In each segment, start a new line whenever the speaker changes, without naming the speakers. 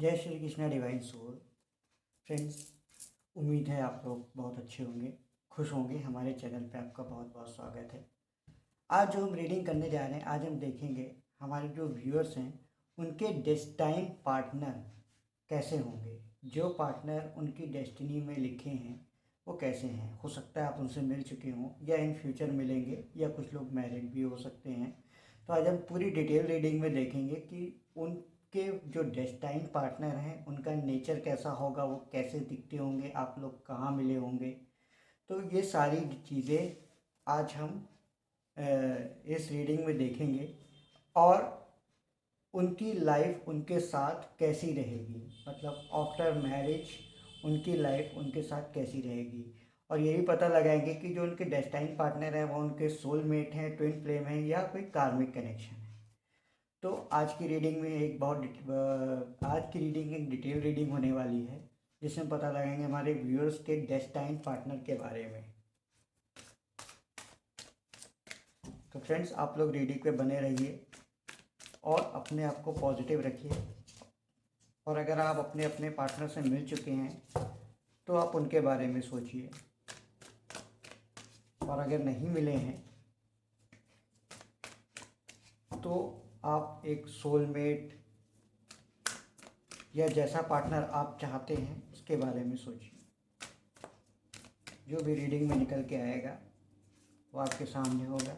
जय Shri Krishna divine soul. Friends, उम्मीद है आप लोग बहुत अच्छे होंगे, खुश होंगे। हमारे चैनल पे आपका बहुत बहुत स्वागत है। आज जो हम रीडिंग करने जा रहे हैं, आज हम देखेंगे हमारे जो व्यूअर्स हैं उनके डेस्टाइन पार्टनर कैसे होंगे। जो पार्टनर उनकी डेस्टिनी में लिखे हैं वो कैसे हैं। हो सकता है आप उनसे मिल चुके हों या इन फ्यूचर मिलेंगे, या कुछ लोग मैरिड भी हो सकते हैं। तो आज हम पूरी डिटेल रीडिंग में देखेंगे कि उनके जो डेस्टाइन पार्टनर हैं उनका नेचर कैसा होगा, वो कैसे दिखते होंगे, आप लोग कहाँ मिले होंगे। तो ये सारी चीज़ें आज हम इस रीडिंग में देखेंगे, और उनकी लाइफ उनके साथ कैसी रहेगी, मतलब आफ्टर मैरिज उनकी लाइफ उनके साथ कैसी रहेगी। और यही पता लगाएंगे कि जो उनके डेस्टाइन पार्टनर हैं वो उनके सोलमेट हैं, ट्विन फ्लेम हैं, या कोई कार्मिक कनेक्शन है। तो आज की रीडिंग में आज की रीडिंग एक डिटेल रीडिंग होने वाली है, जिसमें पता लगाएंगे हमारे व्यूअर्स के डेस्टाइन पार्टनर के बारे में। तो फ्रेंड्स, आप लोग रीडिंग पे बने रहिए और अपने आप को पॉजिटिव रखिए। और अगर आप अपने अपने पार्टनर से मिल चुके हैं तो आप उनके बारे में सोचिए, और अगर नहीं मिले हैं तो आप एक सोलमेट या जैसा पार्टनर आप चाहते हैं उसके बारे में सोचिए। जो भी रीडिंग में निकल के आएगा वो आपके सामने होगा।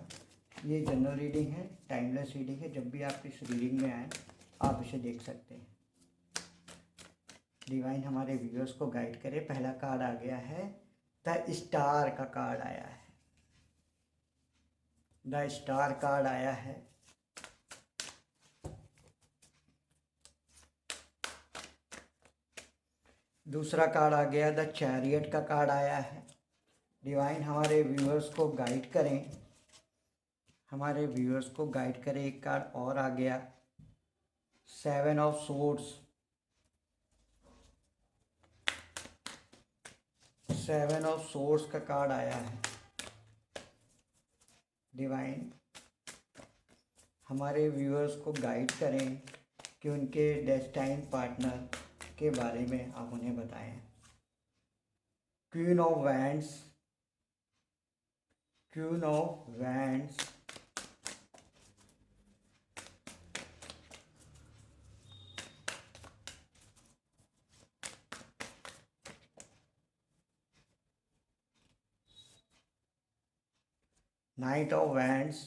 ये जनरल रीडिंग है, टाइमलेस रीडिंग है। जब भी आप इस रीडिंग में आए आप इसे देख सकते हैं। डिवाइन हमारे व्यूअर्स को गाइड करे। पहला कार्ड आ गया है, द स्टार का कार्ड आया है। द स्टार कार्ड आया है। दूसरा कार्ड आ गया, द चैरियट का कार्ड आया है। डिवाइन हमारे व्यूअर्स को गाइड करें, हमारे व्यूअर्स को गाइड करें। एक कार्ड और आ गया, seven of swords. Seven of swords का कार्ड आया है। डिवाइन हमारे व्यूअर्स को गाइड करें कि उनके डेस्टाइन पार्टनर के बारे में आप उन्हें बताएं। Queen of wands, queen of wands, night of wands,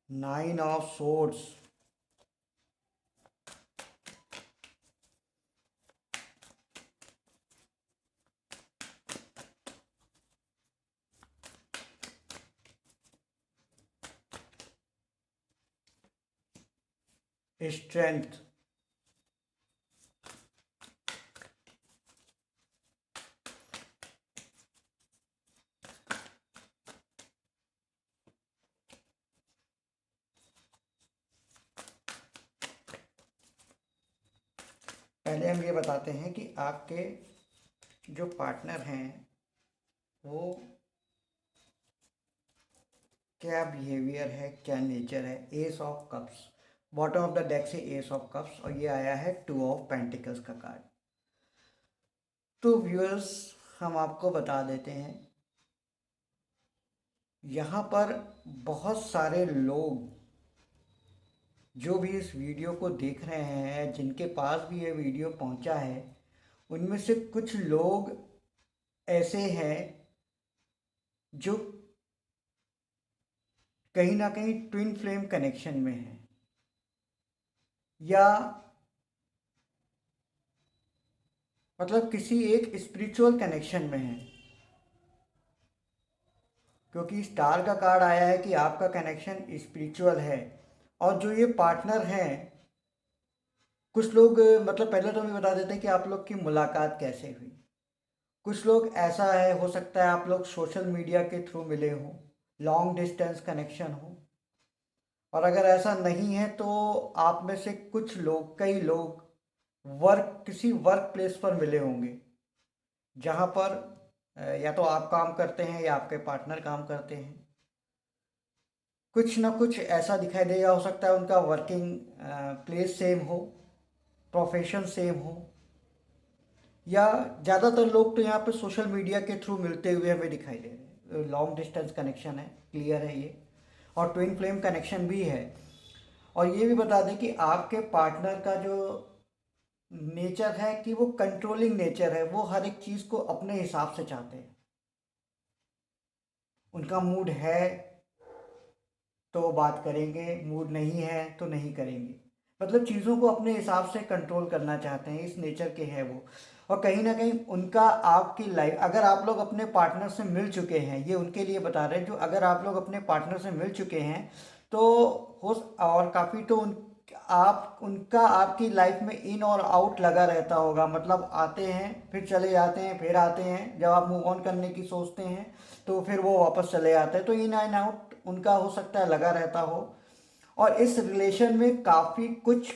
nine of swords, strength, पहले हम ये बताते हैं कि आपके जो पार्टनर हैं वो क्या बिहेवियर है, क्या नेचर है। S of cups, bottom of the deck से एस ऑफ कप्स, और ये आया है टू ऑफ पेंटिकल्स का कार्ड। तो व्यूअर्स, हम आपको बता देते हैं, यहाँ पर बहुत सारे लोग जो भी इस वीडियो को देख रहे हैं, जिनके पास भी ये वीडियो पहुँचा है, उनमें से कुछ लोग ऐसे हैं जो कहीं ना कहीं ट्विन फ्लेम कनेक्शन में हैं, या मतलब किसी एक स्पिरिचुअल कनेक्शन में हैं। क्योंकि स्टार का कार्ड आया है कि आपका कनेक्शन स्पिरिचुअल है। और जो ये पार्टनर हैं, कुछ लोग, मतलब पहले तो हम बता देते हैं कि आप लोग की मुलाकात कैसे हुई। कुछ लोग ऐसा है, हो सकता है आप लोग सोशल मीडिया के थ्रू मिले हों, लॉन्ग डिस्टेंस कनेक्शन हो। और अगर ऐसा नहीं है तो आप में से कुछ लोग, कई लोग किसी वर्क प्लेस पर मिले होंगे, जहाँ पर या तो आप काम करते हैं या आपके पार्टनर काम करते हैं। कुछ ना कुछ ऐसा दिखाई देगा, हो सकता है उनका वर्किंग प्लेस सेम हो, प्रोफेशन सेम हो, या ज़्यादातर लोग तो यहाँ पे सोशल मीडिया के थ्रू मिलते हुए हमें दिखाई दे रहे हैं। लॉन्ग डिस्टेंस कनेक्शन है, क्लियर है ये, और ट्विन फ्लेम कनेक्शन भी है। और ये भी बता दें कि आपके पार्टनर का जो नेचर है कि वो कंट्रोलिंग नेचर है, वो हर एक चीज़ को अपने हिसाब से चाहते हैं। उनका मूड है तो बात करेंगे, मूड नहीं है तो नहीं करेंगे। मतलब चीज़ों को अपने हिसाब से कंट्रोल करना चाहते हैं, इस नेचर के हैं वो। और कहीं ना कहीं उनका आपकी लाइफ, अगर आप लोग अपने पार्टनर से मिल चुके हैं, ये उनके लिए बता रहे हैं, जो अगर आप लोग अपने पार्टनर से मिल चुके हैं तो हो, और काफ़ी तो आप उनका आपकी लाइफ में इन और आउट लगा रहता होगा। मतलब आते हैं फिर चले जाते हैं, फिर आते हैं, जब आप मूव ऑन करने की सोचते हैं तो फिर वो वापस चले जाते हैं। तो इन एंड आउट उनका हो सकता है लगा रहता हो। और इस रिलेशन में काफ़ी कुछ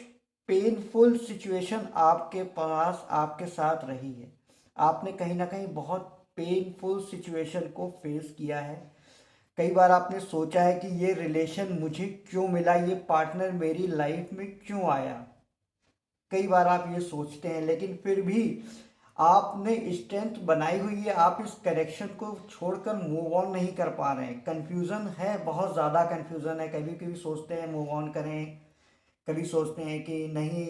पेनफुल सिचुएशन आपके पास आपके साथ रही है। आपने कहीं ना कहीं बहुत पेनफुल सिचुएशन को फेस किया है। कई बार आपने सोचा है कि ये रिलेशन मुझे क्यों मिला, ये पार्टनर मेरी लाइफ में क्यों आया। कई बार आप ये सोचते हैं, लेकिन फिर भी आपने स्ट्रेंथ बनाई हुई है। आप इस कनेक्शन को छोड़कर मूव ऑन नहीं कर पा रहे हैं। कन्फ्यूज़न है, बहुत ज़्यादा कन्फ्यूज़न है। कभी कभी सोचते हैं मूव ऑन करें, कभी सोचते हैं कि नहीं,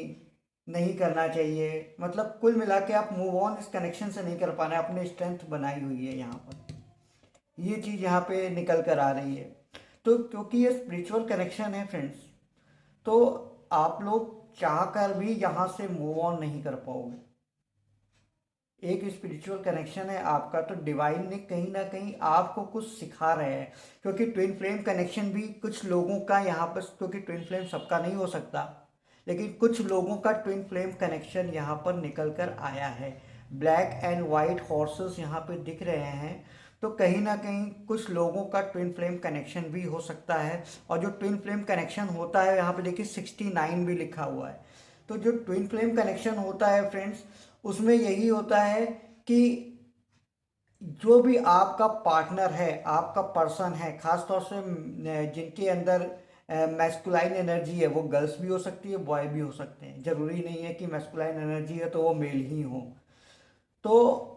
नहीं करना चाहिए। मतलब कुल मिला के आप मूव ऑन इस कनेक्शन से नहीं कर पा रहे हैं। आपने स्ट्रेंथ बनाई हुई है यहाँ पर, ये चीज़ यहाँ पे निकल कर आ रही है। तो क्योंकि ये स्पिरिचुअल कनेक्शन है फ्रेंड्स, तो आप लोग चाह कर भी यहाँ से मूव ऑन नहीं कर पाओगे। एक स्पिरिचुअल कनेक्शन है आपका, तो डिवाइन ने कहीं ना कहीं आपको कुछ सिखा रहे हैं। क्योंकि ट्विन फ्लेम कनेक्शन भी कुछ लोगों का यहाँ पर, क्योंकि ट्विन फ्लेम सबका नहीं हो सकता, लेकिन कुछ लोगों का ट्विन फ्लेम कनेक्शन यहाँ पर निकल कर आया है। ब्लैक एंड वाइट हॉर्सेस यहाँ पे दिख रहे हैं, तो कहीं ना कहीं कुछ लोगों का ट्विन फ्लेम कनेक्शन भी हो सकता है। और जो ट्विन फ्लेम कनेक्शन होता है, यहाँ पे देखिए 69 भी लिखा हुआ है। तो जो ट्विन फ्लेम कनेक्शन होता है फ्रेंड्स, उसमें यही होता है कि जो भी आपका पार्टनर है, आपका पर्सन है, खास तौर से जिनके अंदर मैस्कुलाइन एनर्जी है, वो गर्ल्स भी हो सकती है, बॉय भी हो सकते हैं। जरूरी नहीं है कि मैस्कुलाइन एनर्जी है तो वो मेल ही हो। तो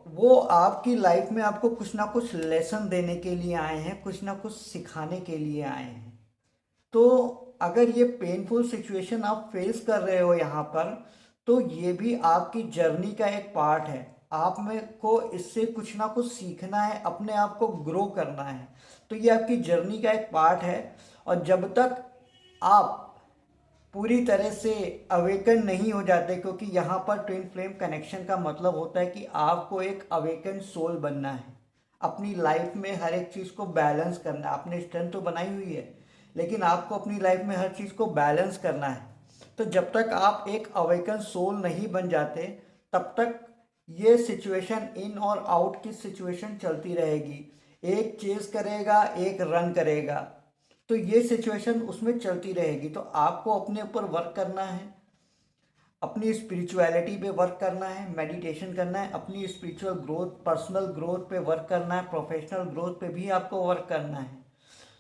वो आपकी लाइफ में आपको कुछ ना कुछ लेसन देने के लिए आए हैं, कुछ ना कुछ सिखाने के लिए आए हैं। तो अगर ये पेनफुल सिचुएशन आप फेस कर रहे हो यहाँ पर, तो ये भी आपकी जर्नी का एक पार्ट है। आप में को इससे कुछ ना कुछ सीखना है, अपने आप को ग्रो करना है। तो ये आपकी जर्नी का एक पार्ट है। और जब तक आप पूरी तरह से अवेकन नहीं हो जाते, क्योंकि यहाँ पर ट्विन फ्लेम कनेक्शन का मतलब होता है कि आपको एक अवेकन सोल बनना है। अपनी लाइफ में हर एक चीज़ को बैलेंस करना है। आपने स्ट्रेंथ तो बनाई हुई है, लेकिन आपको अपनी लाइफ में हर चीज़ को बैलेंस करना है। तो जब तक आप एक अवेकन सोल नहीं बन जाते, तब तक ये सिचुएशन, इन और आउट की सिचुएशन चलती रहेगी। एक चेस करेगा, एक रन करेगा, तो ये सिचुएशन उसमें चलती रहेगी। तो आपको अपने ऊपर वर्क करना है, अपनी स्पिरिचुअलिटी पे वर्क करना है, मेडिटेशन करना है, अपनी स्पिरिचुअल ग्रोथ, पर्सनल ग्रोथ पे वर्क करना है, प्रोफेशनल ग्रोथ पे भी आपको वर्क करना है।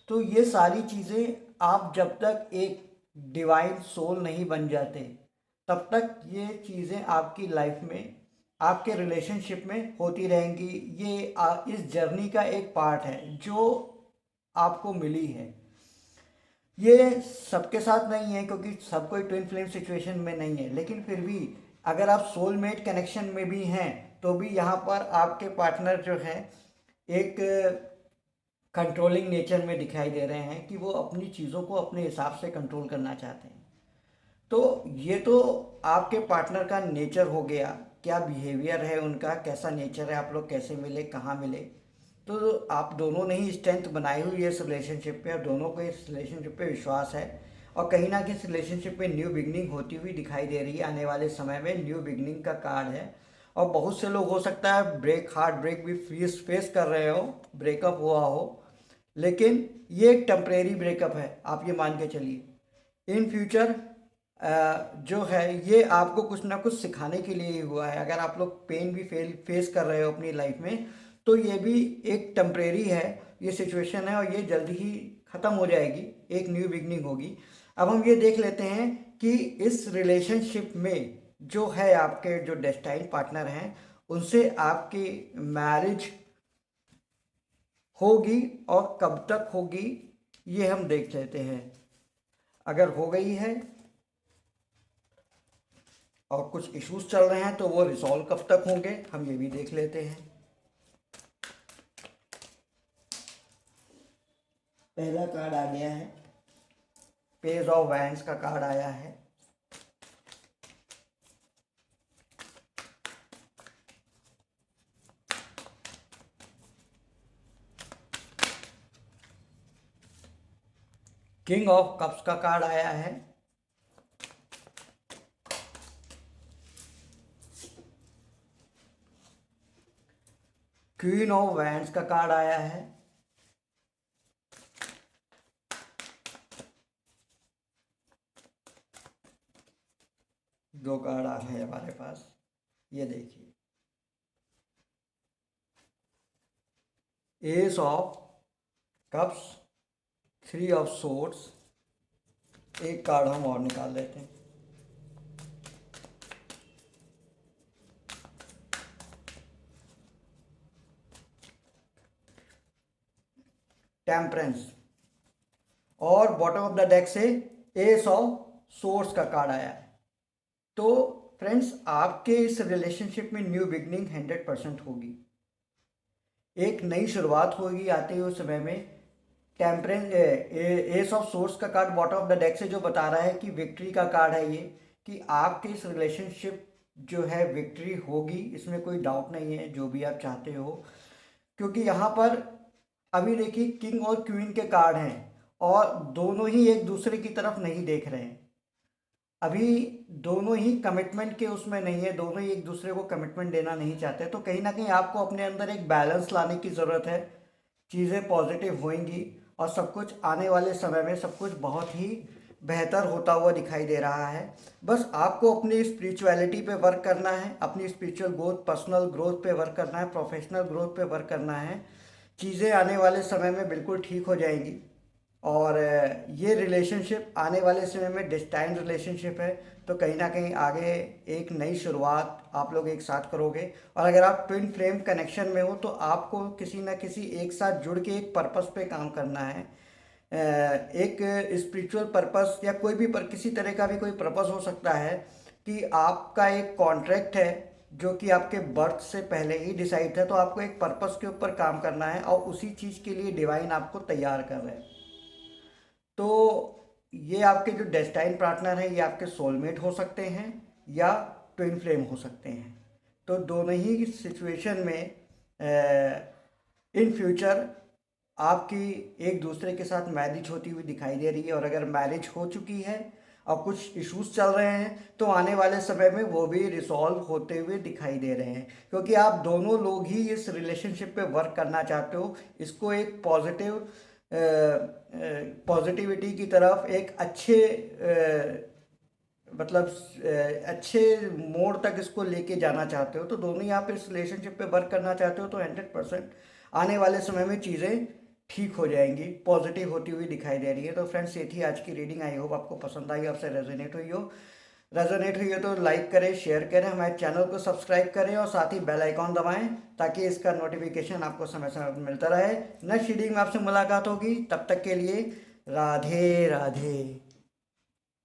तो ये सारी चीज़ें आप जब तक एक डिवाइन सोल नहीं बन जाते, तब तक ये चीज़ें आपकी लाइफ में, आपके रिलेशनशिप में होती रहेंगी। ये इस जर्नी का एक पार्ट है जो आपको मिली है। ये सबके साथ नहीं है, क्योंकि सब कोई ट्विन फ्लेम सिचुएशन में नहीं है, लेकिन फिर भी अगर आप सोलमेट कनेक्शन में भी हैं, तो भी यहाँ पर आपके पार्टनर जो है एक कंट्रोलिंग नेचर में दिखाई दे रहे हैं कि वो अपनी चीज़ों को अपने हिसाब से कंट्रोल करना चाहते हैं। तो ये तो आपके पार्टनर का नेचर हो गया, क्या बिहेवियर है उनका, कैसा नेचर है, आप लोग कैसे मिले, कहाँ मिले। तो आप दोनों ने ही स्ट्रेंथ बनाई हुई है इस रिलेशनशिप पे, और दोनों को इस रिलेशनशिप पे विश्वास है। और कहीं ना कहीं इस रिलेशनशिप पे न्यू बिगनिंग होती हुई दिखाई दे रही है। आने वाले समय में न्यू बिगनिंग का कार्ड है। और बहुत से लोग हो सकता है हार्ट ब्रेक भी फेस कर रहे हो, ब्रेकअप हुआ हो, लेकिन ये एक टेम्परेरी ब्रेकअप है, आप ये मान के चलिए। इन फ्यूचर जो है ये आपको कुछ ना कुछ सिखाने के लिए ही हुआ है। अगर आप लोग पेन भी फेस कर रहे हो अपनी लाइफ में, तो ये भी एक टेम्परेरी है, ये सिचुएशन है और ये जल्दी ही ख़त्म हो जाएगी, एक न्यू बिगनिंग होगी। अब हम ये देख लेते हैं कि इस रिलेशनशिप में जो है आपके जो डेस्टाइन पार्टनर हैं उनसे आपकी मैरिज होगी और कब तक होगी ये हम देख लेते हैं। अगर हो गई है और कुछ इश्यूज चल रहे हैं तो वो रिसॉल्व कब तक होंगे हम ये भी देख लेते हैं। पहला कार्ड आ गया है, पेज ऑफ वैंड्स का कार्ड आया है। किंग ऑफ कप्स का कार्ड आया है। क्वीन ऑफ वैंड्स का कार्ड आया है। दो कार्ड आ गए हमारे पास, ये देखिए S of cups, three of swords. एक कार्ड हम और निकाल लेते हैं। टेम्परेंस और बॉटम ऑफ द डेक से एस ऑफ सोर्स का कार्ड आया है। तो फ्रेंड्स आपके इस रिलेशनशिप में न्यू बिगनिंग 100% होगी, एक नई शुरुआत होगी आते हुए समय में। टेम्परेंस एस ऑफ सोर्स का card bottom of the deck से जो बता रहा है कि विक्ट्री का कार्ड है ये, कि आपके इस रिलेशनशिप जो है विक्ट्री होगी, इसमें कोई डाउट नहीं है जो भी आप चाहते हो। क्योंकि यहाँ पर अभी देखिए किंग और क्वीन के कार्ड हैं और दोनों ही एक दूसरे की तरफ नहीं देख रहे हैं, अभी दोनों ही कमिटमेंट के उसमें नहीं है, दोनों ही एक दूसरे को कमिटमेंट देना नहीं चाहते। तो कहीं ना कहीं आपको अपने अंदर एक बैलेंस लाने की ज़रूरत है, चीज़ें पॉजिटिव होंगी और सब कुछ आने वाले समय में सब कुछ बहुत ही बेहतर होता हुआ दिखाई दे रहा है। बस आपको अपनी स्पिरिचुअलिटी पे वर्क करना है, अपनी स्पिरिचुअल ग्रोथ, पर्सनल ग्रोथ पे वर्क करना है, प्रोफेशनल ग्रोथ पे वर्क करना है। चीज़ें आने वाले समय में बिल्कुल ठीक हो जाएंगी और ये रिलेशनशिप आने वाले समय में डेस्टाइन रिलेशनशिप है। तो कहीं ना कहीं आगे एक नई शुरुआत आप लोग एक साथ करोगे। और अगर आप ट्विन फ्लेम कनेक्शन में हो तो आपको किसी ना किसी एक साथ जुड़ के एक पर्पस पे काम करना है, एक स्पिरिचुअल पर्पस या कोई भी किसी तरह का भी कोई पर्पस हो सकता है कि आपका एक कॉन्ट्रैक्ट है जो कि आपके बर्थ से पहले ही डिसाइड है। तो आपको एक पर्पस के ऊपर काम करना है और उसी चीज़ के लिए डिवाइन आपको तैयार कर रहे हैं। तो ये आपके जो डेस्टाइन पार्टनर हैं ये आपके सोलमेट हो सकते हैं या ट्विन फ्लेम हो सकते हैं। तो दोनों ही सिचुएशन में इन फ्यूचर आपकी एक दूसरे के साथ मैरिज होती हुई दिखाई दे रही है। और अगर मैरिज हो चुकी है और कुछ इश्यूज चल रहे हैं तो आने वाले समय में वो भी रिसॉल्व होते हुए दिखाई दे रहे हैं, क्योंकि आप दोनों लोग ही इस रिलेशनशिप पे वर्क करना चाहते हो, इसको एक पॉजिटिविटी की तरफ, एक अच्छे मतलब अच्छे मोड़ तक इसको लेके जाना चाहते हो। तो दोनों ही आप इस रिलेशनशिप पे वर्क करना चाहते हो तो 100% आने वाले समय में चीज़ें ठीक हो जाएंगी, पॉजिटिव होती हुई दिखाई दे रही है। तो फ्रेंड्स ये थी आज की रीडिंग, आई होप आपको पसंद आई, आपसे रेजोनेट हुई हो तो लाइक करें, शेयर करें, हमारे चैनल को सब्सक्राइब करें और साथ ही बेल आइकॉन दबाएं ताकि इसका नोटिफिकेशन आपको समय समय पर मिलता रहे। नेक्स्ट रीडिंग में आपसे मुलाकात होगी, तब तक के लिए राधे राधे।